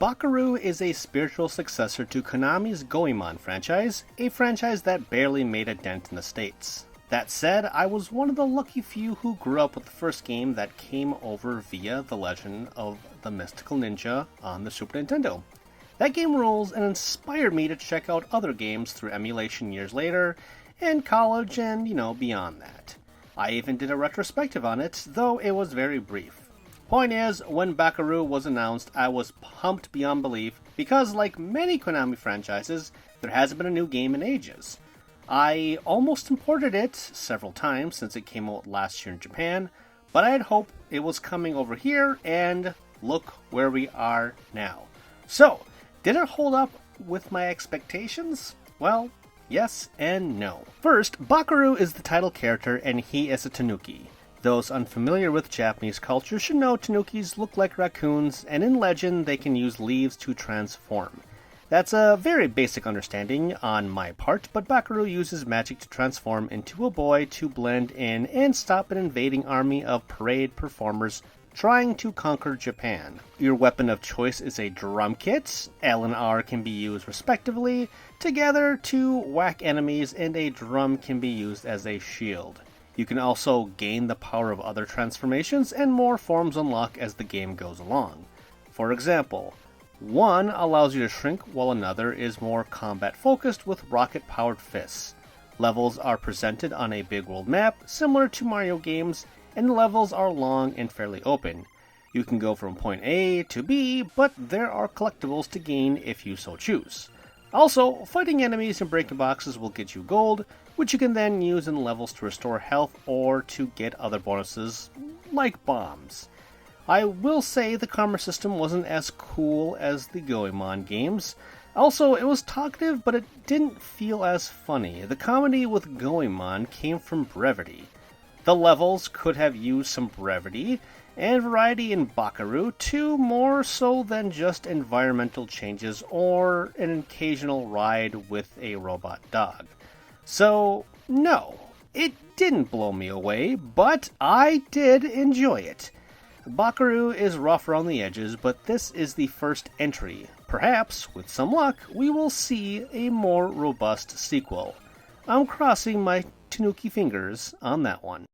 Bakeru is a spiritual successor to Konami's Goemon franchise, a franchise that barely made a dent in the States. That said, I was one of the lucky few who grew up with the first game that came over via The Legend of the Mystical Ninja on the Super Nintendo. That game rules and inspired me to check out other games through emulation years later, in college and, beyond that. I even did a retrospective on it, though it was very brief. Point is, when Bakeru was announced, I was pumped beyond belief because, like many Konami franchises, there hasn't been a new game in ages. I almost imported it several times since it came out last year in Japan, but I had hoped it was coming over here, and look where we are now. So, did it hold up with my expectations? Well, yes and no. First, Bakeru is the title character and he is a tanuki. Those unfamiliar with Japanese culture should know tanukis look like raccoons, and in legend they can use leaves to transform. That's a very basic understanding on my part, but Bakeru uses magic to transform into a boy to blend in and stop an invading army of parade performers trying to conquer Japan. Your weapon of choice is a drum kit. L and R can be used respectively, together to whack enemies, and a drum can be used as a shield. You can also gain the power of other transformations, and more forms unlock as the game goes along. For example, one allows you to shrink while another is more combat focused with rocket-powered fists. Levels are presented on a big world map, similar to Mario games, and the levels are long and fairly open. You can go from point A to B, but there are collectibles to gain if you so choose. Also, fighting enemies and breaking boxes will get you gold, which you can then use in levels to restore health or to get other bonuses, like bombs. I will say the karma system wasn't as cool as the Goemon games. Also, it was talkative, but it didn't feel as funny. The comedy with Goemon came from brevity. The levels could have used some brevity and variety in Bakeru too, more so than just environmental changes or an occasional ride with a robot dog. So, no, it didn't blow me away, but I did enjoy it. Bakeru is rough around the edges, but this is the first entry. Perhaps, with some luck, we will see a more robust sequel. I'm crossing my tanuki fingers on that one.